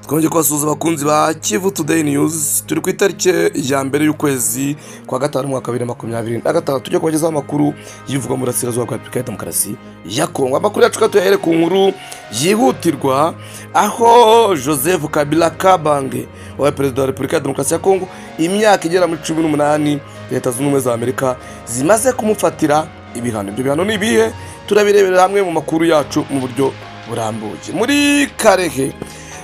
twongeye kubasuhuza abakunzi ba Kivu Today News. Turi ku itariki ya mbere y'ukwezi kwa gatanu mwaka 2025 tujye kubagezaho amakuru yivugwa mu burasirazuba bwa Repubulika ya Demokarasi ya Kongo. Amakuru yacu tuyahere ku nkuru yihutirwa aho Joseph Kabila Kabange wa perezida wa Repubulika ya Demokarasi ya Kongo imyaka igera muri 18 Leta Zunze Ubumwe za Amerika zimaze kumufatira ibihano. Ibyo bihano ni ibihe? Turabirebera hamwe mu makuru yacu mu buryo burambuye. Muri Karehe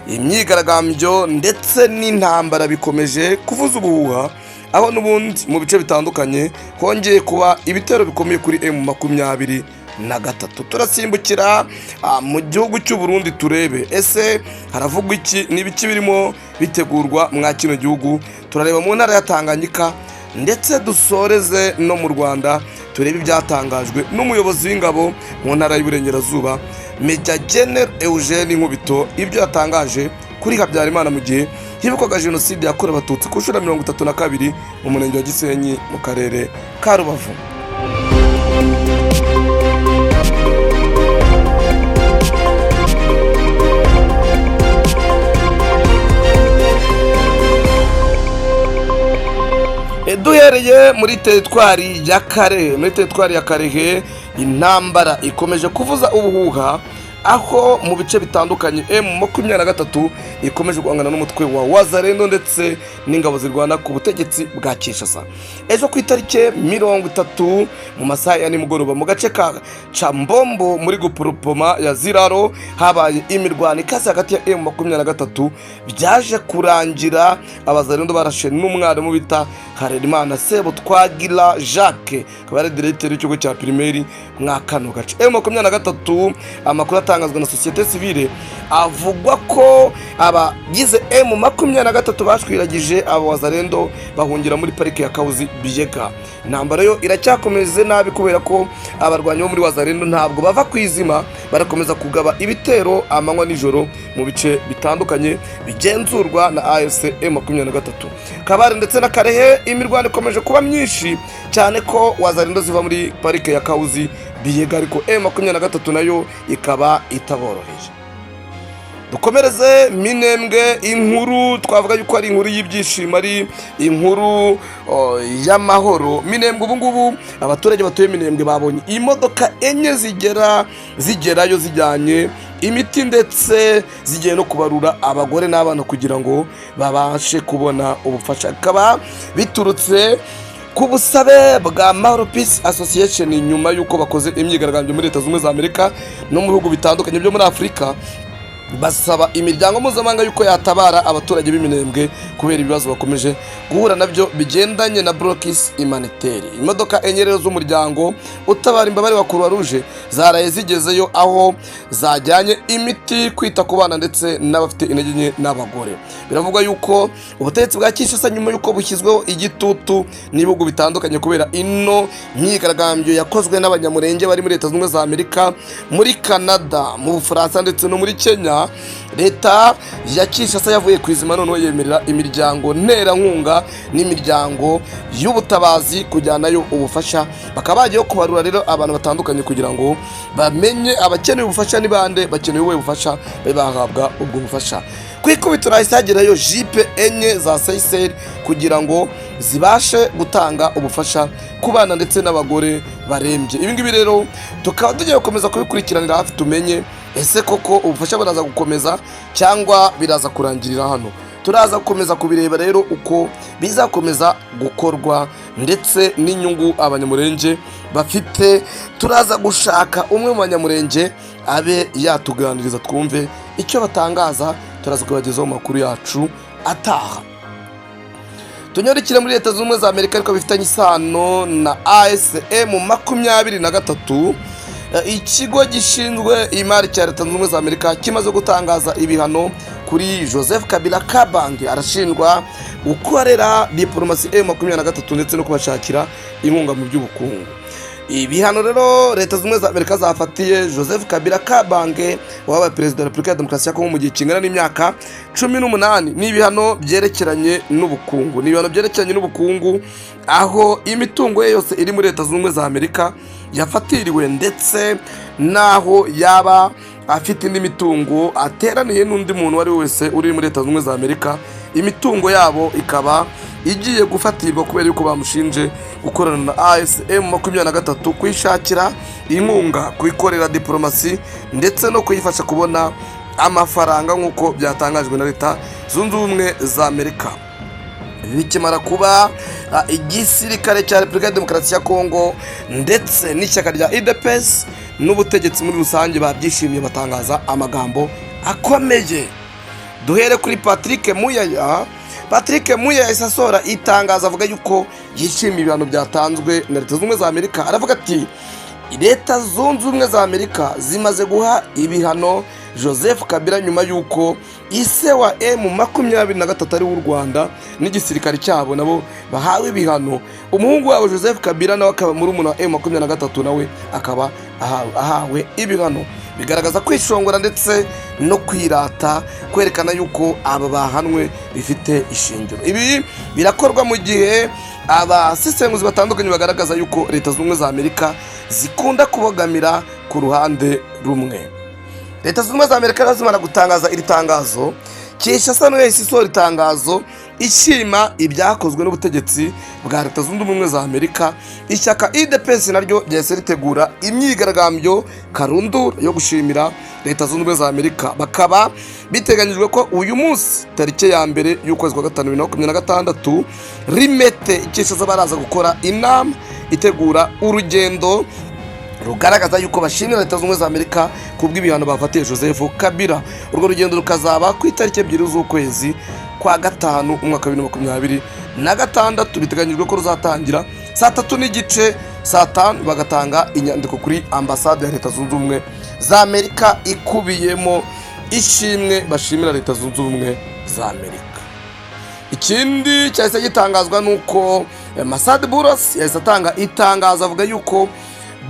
imyigaragambyo ndetse n'intambara bikomeje kuvuza ubuhuha, aho n'ubundi mu bice bitandukanye hongeye kuba ibitero bikomeye kuri M23. Turasimbukira mu gihugu cy'u Burundi turebe ese haravugwa iki n'ibiki birimo bitegurwa mwa kino gihugu. Turareba mu ntara ya Tanganyika ndetse dusoreze no mu Rwanda turebe ibyatangajwe n'umuyobozi w'ingabo mu ntara y'Iburengerazuba Major General Eugene Nkubito, ibyo yatangaje kuri Habyarimana mu gihe hibukwaga jenoside yakorewe abatutsi ku nshuro 32 mu murenge wa Gisenyi mu karere ka Rubavu. Duhereye muri teritwari ya Karehe, intambara ikomeje kuvuza ubuhuha, aho mu bice bitandukanye M23 ikomeje guhangana n'umutwe wa Wazalendo ndetse n'ingabo zirwana ku butegetsi bwa Kinshasa. Ejo ku itariki 30 mu masaha ya nimugoroba mu gace ka Chambombo muri Gupurupoma ya Ziraro habaye imirwano ikaze hagati ya M23, byaje kurangira Abazalendo barashe n'umwarimu bita Harerimana Sebutwagira Jacques, akaba ari directeur w'ikigo cya primaire mwa kano gace. M23 amakuru atangazwa na societe civile avugwa ko abagize M23 bashwiragije abo Wazalendo bahungira muri parike ya Kauzi Biega. Intambara yo iracyakomeze nabi kubera ko abarwanyi bo muri Wazalendo ntabwo bava kwizima, barakomeza kugaba ibitero amanywa nijoro mu bice bitandukanye bigenzurwa na AFC M23. Kabare ndetse na Karehe imirwano ikomeje kuba myinshi cyane ko Wazalendo ziva muri parike ya Kauzi Biega, ariko M23 nayo ikaba itaboroheje. Dukomereze Minembwe, inkuru twavuga yuko ari inkuru y'ibyishimo, ari inkuru y'amahoro. Minembwe ubu ngubu abaturage batuye Minembwe babonye imodoka enye zigerayo zijyanye imiti ndetse zigiye no kubarura abagore n'abana kugira ngo babashe kubona ubufasha. Akaba biturutse ku busabe bwa Mahoro Peace Association nyuma yuko bakoze imyigaragambyo muri Leta Zunze Ubumwe za Amerika no mu bihugu bitandukanye byo muri Afurika, basaba imiryango mpuzamahanga yuko yatabara abaturage b'Iminembwe kubera ibibazo bakomeje guhura nabyo bigendanye na Brokis Humanitaire. Imodoka enye z'umuryango utabara imbabare wa Croix Rouge zaraye zigezeyo, aho zajyanye imiti, kwita ku bana ndetse n'abafite intege nke n'abagore. Biravugwa yuko ubutegetsi bwa Kinshasa nyuma yuko bushyizweho igitutu n'ibihugu bitandukanye kubera ino myigaragambyo yakozwe n'abanyamurenge bari muri Leta Zunze Ubumwe za Amerika, muri Canada, mu Bufaransa ndetse no muri Kenya, Leta ya Kinshasa yavuye kwizima noneho yemerera imiryango nterankunga n'imiryango y'ubutabazi kujyanayo ubufasha. Bakaba bagiye kubarura rero abantu batandukanye kugira ngo bamenye abakeneye ubufasha ni bande, bakeneye ubuhe bufasha bahabwa ubwo bufasha. Kwikubita rahagerayo jipe enye za Seychelles kugira ngo zibashe gutanga ubufasha ku bana ndetse n'abagore barembye. Ibi ngibi rero tukaba tugiye gukomeza kubikurikiranira hafi tumenye ese koko ubufasha buraza gukomeza cyangwa biraza kurangirira hano. Turaza gukomeza kubireba rero uko bizakomeza gukorwa ndetse n'inyungu abanyamurenge bafite. Turaza gushaka umwe mu banyamurenge abe yatuganiriza twumve icyo batangaza. Turaza kubagezaho makuru yacu ataha. Tunyorikire muri Leta Zunze Ubumwe za Amerika ariko bifitanye isano na ASM23. Ikigo gishinzwe imari cya Leta Zunze Ubumwe za Amerika kimaze gutangaza ibihano kuri Joseph Kabila Kabange, arashinjwa gukorera diplomasi M23 ndetse no kubashakira inkunga mu by'ubukungu. Ibihano rero Leta Zunze Ubumwe za Amerika zafatiye Joseph Kabila Kabange wabaye perezida wa Repubulika ya Demokarasi ya Kongo mu gihe kingana n'imyaka 18. Ni ibihano byerekeranye n'ubukungu, aho imitungo ye yose iri muri Leta Zunze Ubumwe za Amerika yafatiriwe ndetse naho yaba afite indi mitungo ateraniye n'undi muntu uwo ari we wese uri muri Leta Zunze Ubumwe za Amerika, imitungo yabo ikaba igiye gufatirwa kubera yuko bamushinje gukorana na ASM-23 kwishakira inkunga, kuyikorera diplomasi ndetse no kuyifasha kubona amafaranga nk'uko byatangajwe na Leta Zunze Ubumwe za Amerika. Bikimara kuba igisirikare cya Repubulika ya Demokarasi ya Kongo ndetse n'ishyaka rya UDPS n'ubutegetsi muri rusange babyishimiye, batangaza amagambo akomeye. Duhere kuri Patrick Muyaya. Patrick Muyaya isasora itangaza avuga yuko yishimiye ibihano byatanzwe na Leta Zunze Ubumwe za Amerika. Aravuga ati Leta Zunze Ubumwe za Amerika zimaze guha ibihano Joseph Kabila nyuma yuko ise wa M23 ari w'u Rwanda n'igisirikare cyabo nabo bahawe ibihano. Umuhungu wabo Joseph Kabila nawe akaba muri umuna wa M23 nawe akaba ahawe ibihano. Bigaragaza kwishongora ndetse no kwirata, kwerekana yuko aba bahanwe bifite ishingiro. Ibi birakorwa mu gihe abasesenguzi batandukanye bagaragaza yuko Leta Zunze Ubumwe za Amerika zikunda kubogamira ku ruhande rumwe. Leta Zunze Ubumwe za Amerika zimara gutangaza iri tangazo, Kinshasa nayo isisora itangazo ishima ibyakozwe n'ubutegetsi bwa Leta Zunze Ubumwe za Amerika. Ishyaka UDPS naryo ryahise ritegura imyigaragambyo karundura yo gushimira Leta Zunze Ubumwe za Amerika. Bakaba biteganyijwe ko uyu munsi tariki ya mbere y'ukwezi kwa 5 2026 rimete Kinshasa baraza gukora inama itegura urugendo rugaragaza yuko bashimira Leta Zunze Ubumwe za Amerika kubw'ibihano bafatiye Joseph Kabila. Urwo rugendo rukazaba ku itariki 2 z'ukwezi kwa 5 umwaka wa 2026. Biteganyijwe ko ruzatangira saa 3:30, saa 5 bagatanga inyandiko kuri ambasade ya Leta Zunze Ubumwe za Amerika ikubiyemo ishimwe bashimira Leta Zunze Ubumwe za Amerika. Ikindi cyahise gitangazwa nuko Masad Boulos yahise atanga itangazo avuga yuko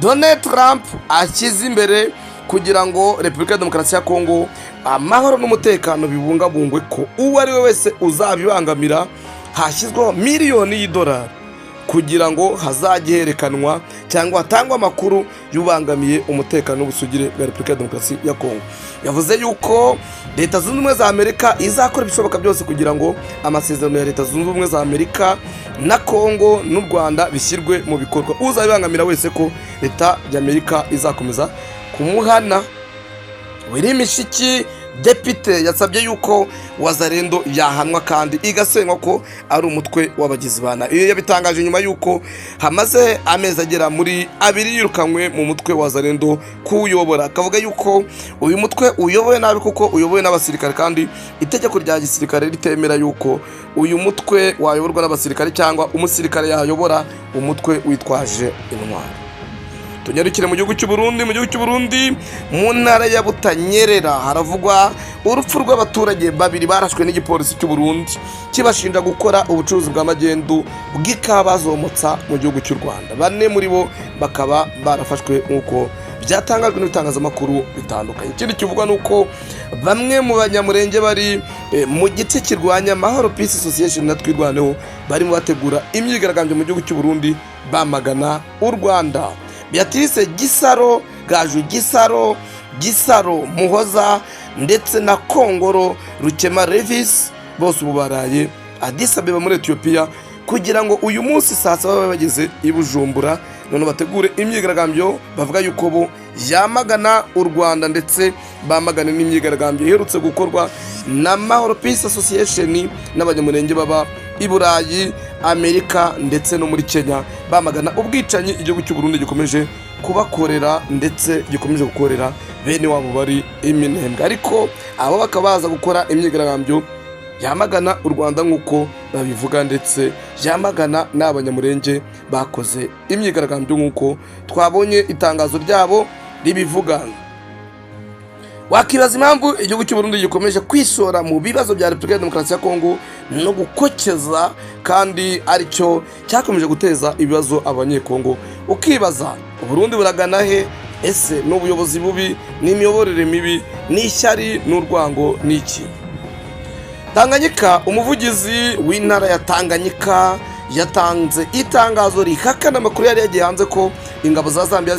Donald Trump ashyize imbere kugira ngo Repubulika ya Demokarasi ya Kongo amahoro n'umutekano bibungabungwe, ko uwo ari we wese uzabibangamira hashyizweho miliyoni y'idolari kugira ngo hazajye herekanwa cyangwa hatangwa amakuru y'ubangamiye umutekano n'ubusugire bwa Repubulika ya Demokarasi ya Kongo. Yavuze yuko Leta Zunze Ubumwe za Amerika izakora ibishoboka byose kugira ngo amasezerano ya Leta Zunze Ubumwe za Amerika na Kongo n'u Rwanda bishyirwe mu bikorwa. Uzabibangamira wese ko Leta y'Amerika izakomeza kumuhana. Wirimishiki Depite yasabye yuko Wazalendo yahanwa kandi igasenywa ko ari umutwe w'abagizi bana. Iyo yabitangaje nyuma yuko hamaze amezi agera muri 2 yirukanywe mu mutwe wa Wazalendo kuyobora. Akavuga yuko uyu mutwe uyoboye nabi kuko uyoboye n'abasirikare kandi itegeko rya gisirikare ritemera yuko uyu mutwe wayoborwa n'abasirikare cyangwa umusirikare yayobora umutwe witwaje intwaro. Tunyarukire mu gihugu cy'u Burundi. Mu ntara ya Butanyerera haravugwa urupfu rw'abaturage babiri barashwe n'igipolisi cy'u Burundi kibashinja gukora ubucuruzi bw'amagendu bw'ikawa bazomotsa mu gihugu cy'u Rwanda. Bane muri bo bakaba barafashwe nk'uko byatangajwe n'ibitangazamakuru bitandukanye. Ikindi kivugwa nuko bamwe mu banyamurenge bari mu gice kirwanya Mahoro Peace Association na Twirwaneho bari mu bategura imyigaragambyo mu gihugu cy'u Burundi bamagana u Rwanda. Beatrice Gisaro, Gaju Gisaro Muhoza ndetse na Kongoro Rukema Revis bose ubu baraye Addis Abeba muri Ethiopia kugira ngo uyu munsi saa 7 babe bageze i Bujumbura none bategure imyigaragambyo bavuga yuko bo yamagana u Rwanda ndetse bamagana n'imyigaragambyo iherutse gukorwa na Mahoro Peace Association n'abanyamurenge baba i Burayi, Amerika ndetse no muri Kenya bamagana ubwicanyi igihugu cy'u Burundi gikomeje kubakorera ndetse gikomeje gukorera bene wabo bari iminembwe. Ariko abo bakabaza gukora imyigaragambyo yamagana u Rwanda nk'uko babivuga ndetse yamagana n'abanyamurenge bakoze imyigaragambyo nk'uko twabonye itangazo ryabo ribivuga. Wakibaza impamvu igihugu cy'u Burundi gikomeje kwishora mu bibazo bya Repubulika ya Demokarasi ya Kongo no gukokeza kandi aricyo cyakomeje guteza ibibazo abanyekongo. Ukibaza Burundi buragana he? Ese n'ubuyobozi bubi n'imiyoborere mibi n'ishyari n'urwango n'iki? Tanganyika, umuvugizi w'intara ya Tanganyika yatanze itangazo rihakana amakuru yari yagiye hanze ko ingabo za Zambia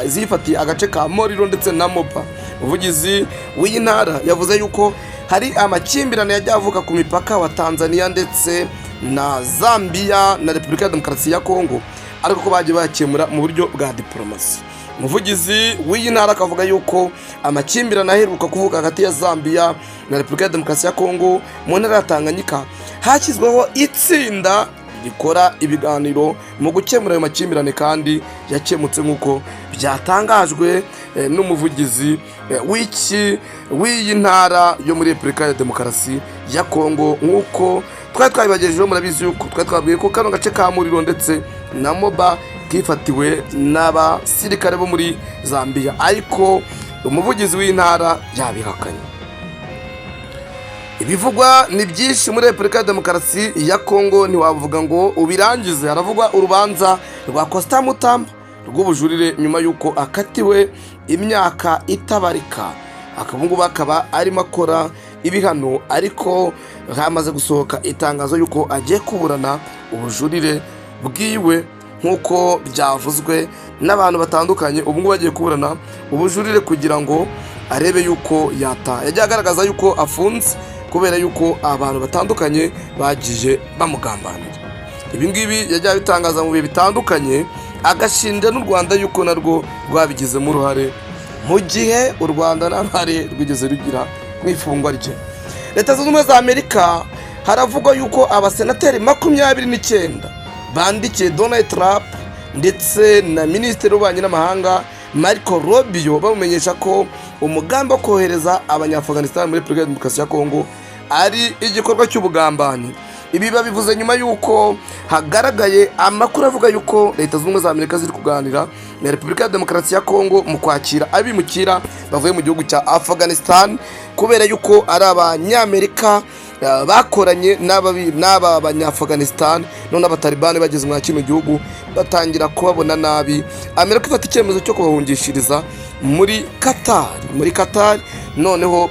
zifatiye agace ka Moriro ndetse na Moba umuvugizi w'iyi ntara yavuze yuko hari amakimbirane yagiye avuka ku mipaka wa Tanzania ndetse na Zambia na Repubulika ya Demokarasi ya Kongo, ariko ko bagiye bakemura mu buryo bwa diplomasi. Umuvugizi w'iyi ntara akavuga yuko amakimbirane aheruka kuvuga hagati ya Zambia na Repubulika ya Demokarasi ya Kongo mu ntara ya Tanganyika hashyizweho itsinda rikora ibiganiro mu gukemura ayo makimbirane, kandi yakemutse nk'uko byatangajwe n'umuvugizi w'iyi ntara yo muri Repubulika ya Demokarasi ya Kongo. Nk'uko twari twabibagejejeho, murabizi yuko twari twabwiye ko kano gace ka Muriro ndetse na Moba kifatiwe n'abasirikare bo muri Zambia, ariko umuvugizi w'intara yabihakanye. Ibivugwa ni byinshi muri Repubulika ya Demokarasi ya Kongo, ntiwavuga ngo ubirangize. Haravugwa urubanza rwa Costa Mutamba rw'ubujurire nyuma y'uko akatiwe imyaka itabarika, akabungu akaba arimo akora ibihano, ariko hamaze gusohoka itangazo y'uko agiye kuburana ubujurire bwiwe nk'uko byavuzwe n'abantu batandukanye. Ubu ngubu bagiye kuburana ubujurire kugira ngo arebe yuko yataha. Yagiye agaragaza yuko afunze kubera yuko abantu batandukanye bagiye bamugambanira. Ibi ngibi yagiye abitangaza mu bihe bitandukanye, agashinja n'u Rwanda yuko narwo rwabigizemo uruhare, mu gihe u Rwanda n'abari rwigeze rugira mu ifungwa rye. Leta Zunze Ubumwe za Amerika haravugwa yuko abasenateri 29 bandikiye Donald Trump ndetse na Minisitiri w'Ububanyi n'Amahanga Marco Rubio bamumenyesha ko umugambi wo kohereza Abanya-Afghanistan muri Repubulika ya Demokarasi ya Kongo ari igikorwa cy'ubugambanyi. Ibi babivuze nyuma y'uko hagaragaye amakuru avuga yuko Leta Zunze Ubumwe za Amerika ziri kuganira na Repubulika ya Demokarasi ya Kongo mu kwakira abimukira bavuye mu gihugu cya Afghanistan, kubera yuko ari Abanyamerika bakoranye n'aba Banya-Afghanistan, none abatalibani bageze mu kino gihugu batangira kubabona nabi. Amerika ifata icyemezo cyo kubahungishiriza muri Qatar, noneho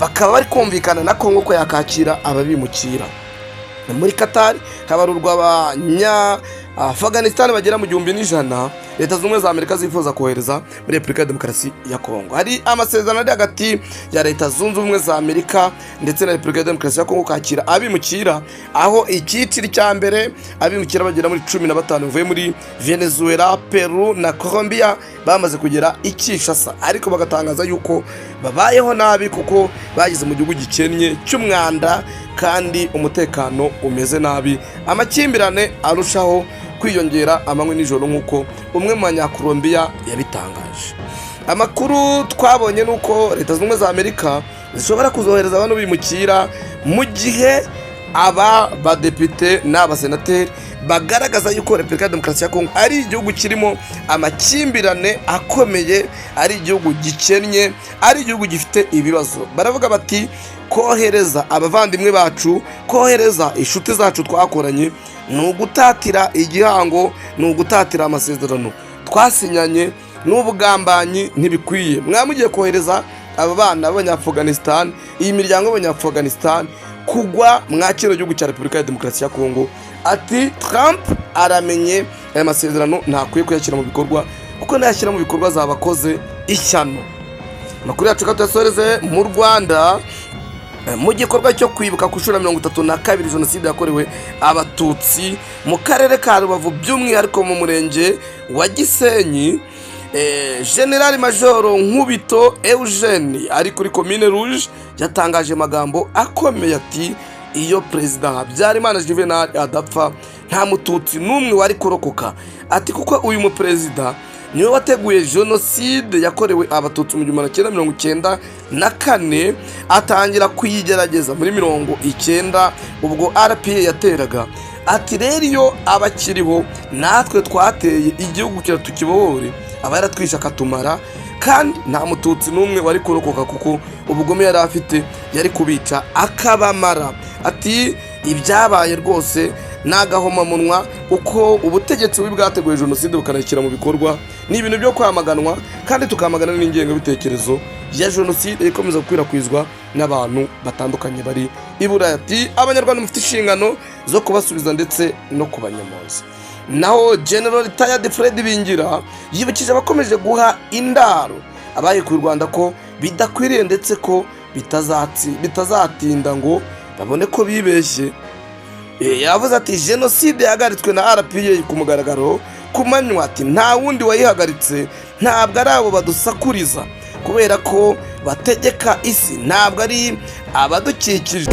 bakaba bari kumvikana na Kongo ko yakakira ababimukira. Muri Qatar habarurwa Abanya-Afghanistan bagera mu 1,100 Leta Zunze Ubumwe za Amerika zifuza kohereza muri Repubulika ya Demokarasi ya Kongo. Hari amasezerano ari hagati ya Leta Zunze Ubumwe za Amerika ndetse na Repubulika ya Demokarasi ya Kongo kakira abimukira, aho icyiciro cya mbere abimukira bagera muri 15 bavuye muri Venezuela, Peru na Colombia bamaze kugera i Kinshasa, ariko bagatangaza yuko babayeho nabi kuko bagize mu gihugu gikennye cy'umwanda kandi umutekano umeze nabi, amakimbirane arushaho kwiyongera amanywe nijoro nk'uko umwe mu Banya-Colombia yabitangaje. Amakuru twabonye nuko Leta Zunze Ubumwe za Amerika zishobora kuzohereza abantu bimukira mu gihe aba badepite n'abasenateri bagaragaza yuko Repubulika ya Demokarasi ya Kongo ari igihugu kirimo amakimbirane akomeye, ari igihugu gikennye, ari igihugu gifite ibibazo. Baravuga bati kohereza abavandimwe bacu, kohereza inshuti zacu twakoranye, ni ugutatira igihango, ni ugutatira amasezerano twasinyanye, n'ubugambanyi ntibikwiye. Mwamugiye kohereza aba bana b'Abanya-Afghanistan, iyi miryango y'Abanya-Afghanistan kugwa mwa kino gihugu cya Repubulika ya Demokarasi ya Kongo. Ati Trump aramenye aya masezerano ntakwiye kuyashyira mu bikorwa, kuko nayashyira mu bikorwa zabakoze ishyano. Amakuru yacu katuyasoreze mu Rwanda mu gikorwa cyo kwibuka ku nshuro 32 Jenoside yakorewe Abatutsi mu karere ka Rubavu, by'umwihariko mu murenge wa Gisenyi. General Major Nkubito Eugene ari kuri Commune Rouge yatangaje magambo akomeye ati iyo Perezida Habyarimana Juvenal adapfa nta mututsi n'umwe wari kurokoka. Ati kuko uyu mu Perezida niwe wateguye Jenoside yakorewe Abatutsi mu 1994, atangira kuyigerageza muri 1990 ubwo RPA yateraga. Ati rero iyo abakiriho natwe twateye igihugu kira tukibohore, aba yaratwisha akatumara, kandi nta mututsi n'umwe wari kurokoka kuko ubugome yari afite yari kubica akabamara. Ati ibyabaye rwose nagahomamunwa, uko ubutegetsi bwateguye Jenoside bukanashyira mu bikorwa ni ibintu byo kwamaganwa, kandi tukamagana n'ingengabitekerezo ya Jenoside ikomeza gukwirakwizwa n'abantu batandukanye bari i Burayi. Ati Abanyarwanda mufite inshingano zo kubasubiza ndetse no kubanyamoza. Naho General Retired Fred Bingira yibukije abakomeje guha indaro abahekuye u Rwanda ko bidakwiriye ndetse ko bitazatinda ngo babone ko bibeshye. Yavuze ati jenoside yahagaritswe na RPA ku mugaragaro ku manywa, ati nta wundi wayihagaritse, ntabwo ari abo badusakuriza kubera ko bategeka isi, ntabwo ari abadukikije.